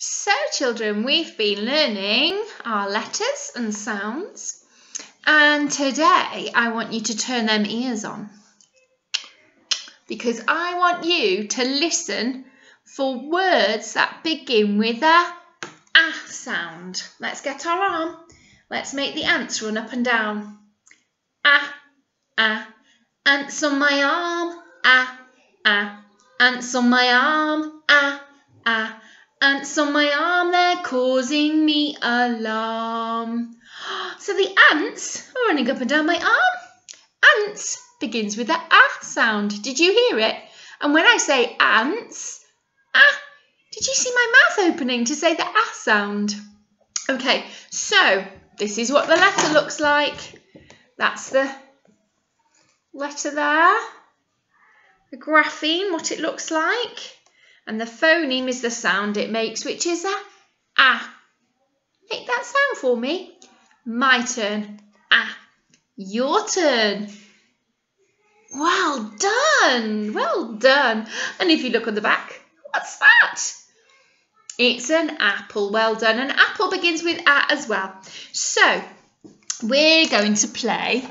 So children, we've been learning our letters and sounds, and today I want you to turn them ears on because I want you to listen for words that begin with a sound. Let's get our arm. Let's make the ants run up and down. Ants on my arm. Ants on my arm. Ants on my arm, they're causing me alarm. So the ants are running up and down my arm. Ants begins with the sound. Did you hear it? And when I say ants, did you see my mouth opening to say the sound? Okay, so this is what the letter looks like. That's the letter there. The grapheme, what it looks like. And the phoneme is the sound it makes, which is a. Make that sound for me. My turn. Your turn. Well done. Well done. And if you look on the back, what's that? It's an apple. Well done. An apple begins with a as well. So we're going to play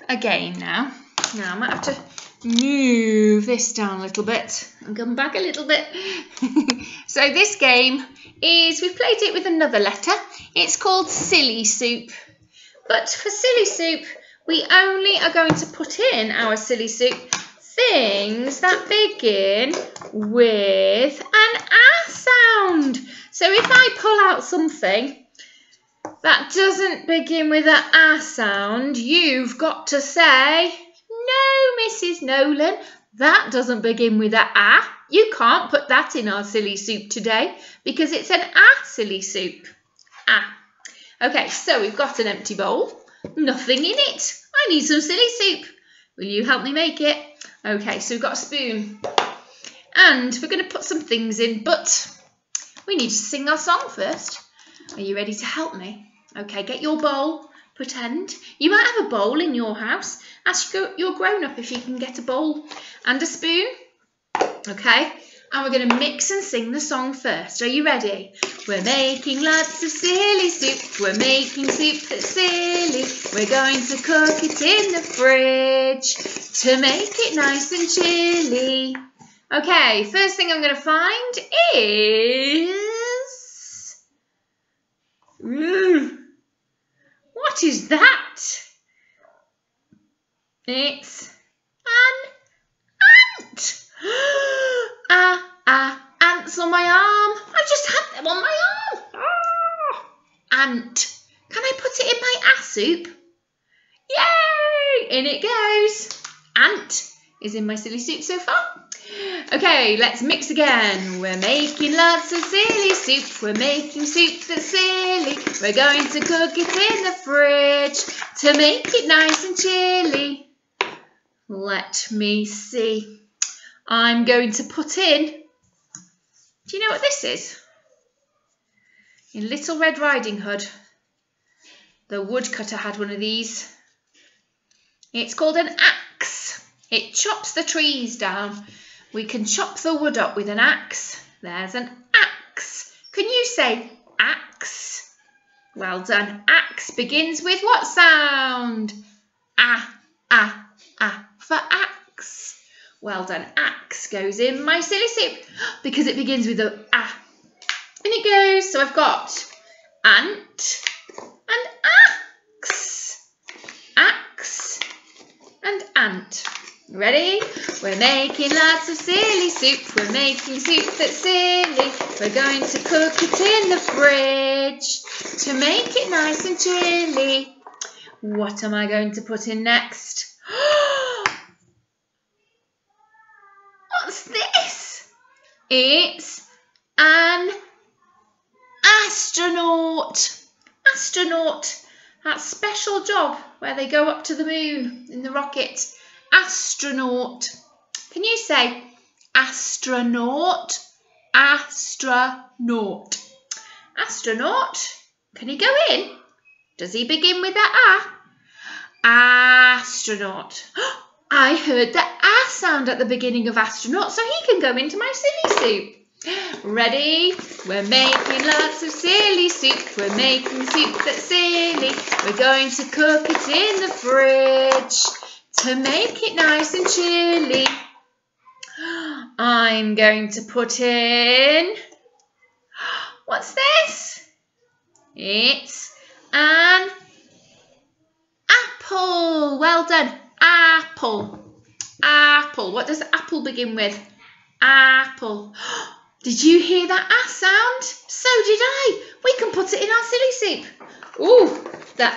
a game now. Now I might have to move this down a little bit and come back a little bit. So this game is, we've played it with another letter. It's called Silly Soup. But for Silly Soup, we only are going to put in our Silly Soup things that begin with an a sound. So if I pull out something that doesn't begin with an a sound, you've got to say, "No, Mrs. Nolan, that doesn't begin with a. You can't put that in our silly soup today because it's an silly soup. Okay, so we've got an empty bowl, nothing in it. I need some silly soup. Will you help me make it? Okay, so we've got a spoon and we're going to put some things in, but we need to sing our song first. Are you ready to help me? Okay, get your bowl. Pretend you might have a bowl in your house. Ask your grown-up if you can get a bowl and a spoon. Okay, and we're going to mix and sing the song first. Are you ready? We're making lots of silly soup. We're making soup that's silly. We're going to cook it in the fridge to make it nice and chilly. Okay, first thing I'm going to find is... What is that? It's an ant. Ants on my arm. I just had them on my arm. Ant. Can I put it in my soup? Yay! In it goes. Ant is in my silly soup so far. Okay, let's mix again. We're making lots of silly soup. We're making soup that's silly. We're going to cook it in the fridge to make it nice and chilly. Let me see. I'm going to put in... Do you know what this is? In Little Red Riding Hood, the woodcutter had one of these. It's called an axe. It chops the trees down. We can chop the wood up with an axe. There's an axe. Can you say axe? Well done. Axe begins with what sound? For axe. Well done. Axe goes in my silly soup because it begins with a And it goes. So I've got ant and axe. Axe and ant. Ready? We're making lots of silly soup. We're making soup that's silly. We're going to cook it in the fridge to make it nice and chilly. What am I going to put in next? What's this? It's an astronaut. Astronaut. That special job where they go up to the moon in the rocket. Astronaut. Can you say astronaut? Astronaut. Astronaut. Can he go in? Does he begin with a? Astronaut. I heard the a sound at the beginning of astronaut, so he can go into my silly soup. Ready? We're making lots of silly soup. We're making soup that's silly. We're going to cook it in the fridge to make it nice and chilly. I'm going to put in... What's this? It's an apple. Well done. Apple. Apple. What does apple begin with? Apple. Did you hear that ah sound? So did I. We can put it in our silly soup. Ooh, the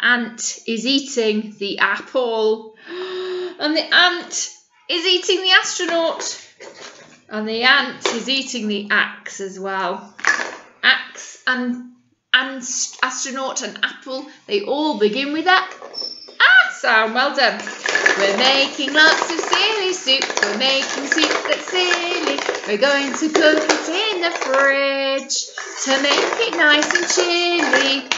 ant is eating the apple. And the ant is eating the astronaut. And the ant is eating the axe as well. Axe and astronaut and apple, they all begin with that ah sound. Well done. We're making lots of silly soup. We're making soup that's silly. We're going to cook it in the fridge to make it nice and chilly.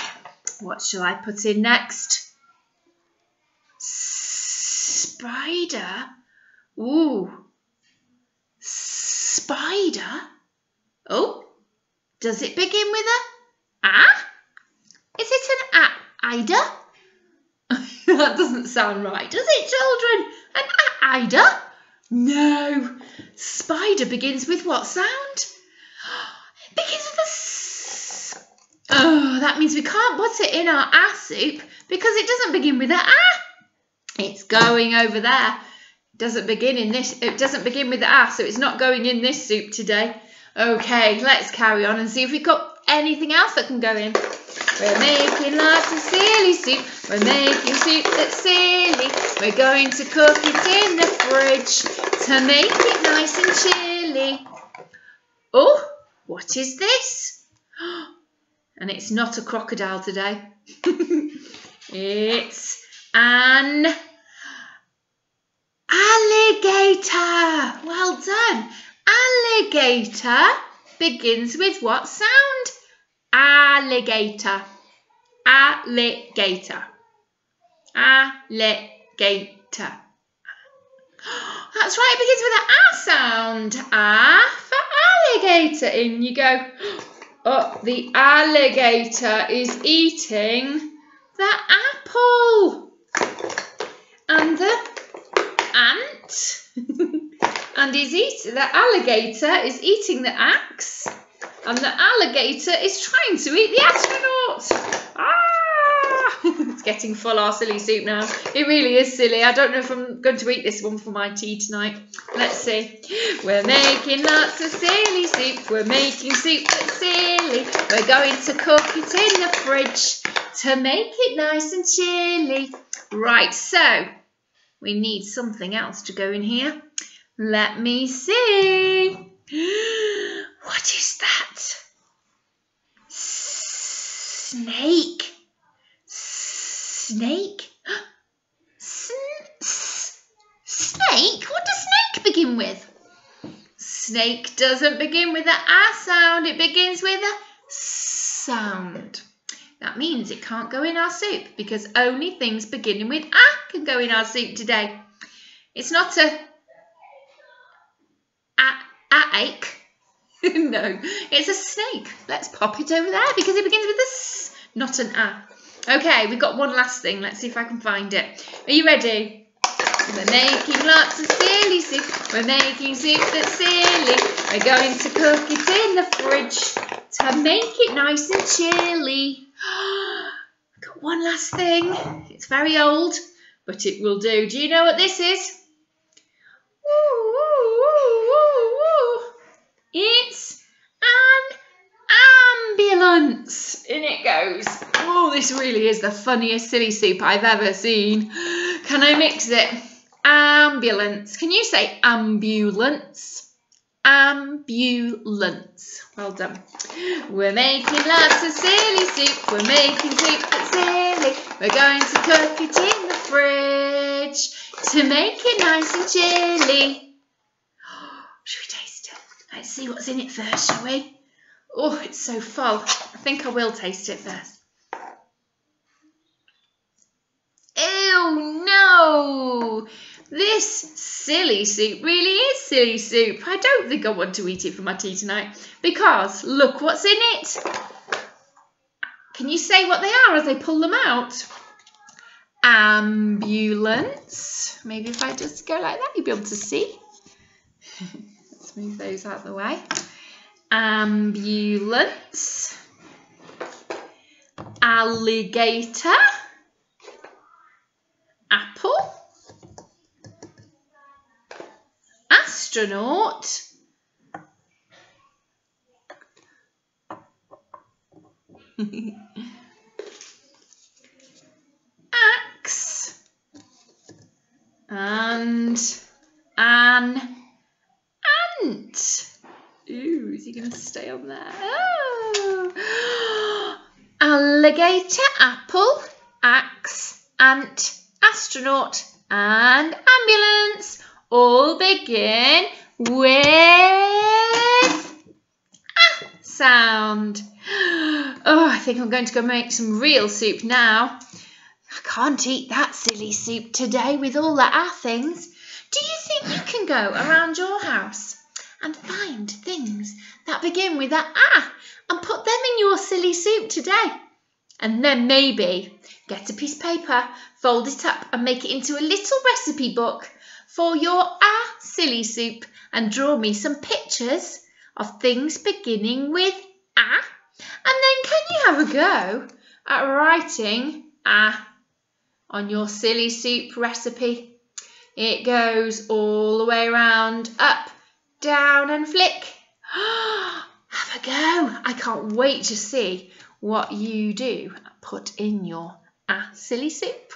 What shall I put in next? Spider. Ooh. Spider? Oh, does it begin with a ah? Is it an Ida? That doesn't sound right, does it, children? An Ida? No. Spider begins with what sound? It begins with a s. Oh, that means we can't put it in our soup because it doesn't begin with a ah. It's going over there. It doesn't begin with the so it's not going in this soup today. Okay, let's carry on and see if we've got anything else that can go in. We're making lots of silly soup. We're making soup that's silly. We're going to cook it in the fridge to make it nice and chilly. Oh, what is this? And it's not a crocodile today. It's an alligator. Well done. Alligator begins with what sound? Alligator. Alligator. Alligator. That's right, it begins with an ah sound. Ah for alligator. In you go. Oh, the alligator is eating the apple. And the ant and the alligator is eating the axe, and the alligator is trying to eat the astronaut. It's getting full, our silly soup now. It really is silly. I don't know if I'm going to eat this one for my tea tonight. Let's see. We're making lots of silly soup. We're making soup that's silly. We're going to cook it in the fridge to make it nice and chilly. Right, so we need something else to go in here. Let me see. What is that? Snake. Snake? Snake? What does snake begin with? Snake doesn't begin with a ah sound. It begins with a sound. That means it can't go in our soup because only things beginning with ah can go in our soup today. It's not a ache. No, it's a snake. Let's pop it over there because it begins with a s, not an ah. Okay, we've got one last thing. Let's see if I can find it. Are you ready? We're making lots of silly soup. We're making soup that's silly. We're going to cook it in the fridge to make it nice and chilly. I've got one last thing. It's very old, but it will do. Do you know what this is? It's an ambulance. In it goes. Oh, this really is the funniest silly soup I've ever seen. Can I mix it? Ambulance. Can you say ambulance? Ambulance. Well done. We're making lots of silly soup. We're making soup that's silly. We're going to cook it in the fridge to make it nice and chilly. Should we taste it? Let's see what's in it first, shall we? Oh, it's so full. I think I will taste it first. Ew, no! This silly soup really is silly soup. I don't think I want to eat it for my tea tonight because look what's in it. Can you say what they are as I pull them out? Ambulance. Maybe if I just go like that, you'll be able to see. Let's move those out of the way. Ambulance. Alligator. Apple. Astronaut. Axe. And an ant. Ooh, is he going to stay on there? Oh. Alligator, apple, axe, ant, astronaut, and ambulance all begin with a sound. Oh, I think I'm going to go make some real soup now. I can't eat that silly soup today with all the things. Do you think you can go around your house and find things that begin with that and put them in your silly soup today? And then maybe get a piece of paper, fold it up and make it into a little recipe book for your silly soup and draw me some pictures of things beginning with and then can you have a go at writing on your silly soup recipe? It goes all the way around, up, down and flick. Have a go. I can't wait to see what you do. Put in your silly soup.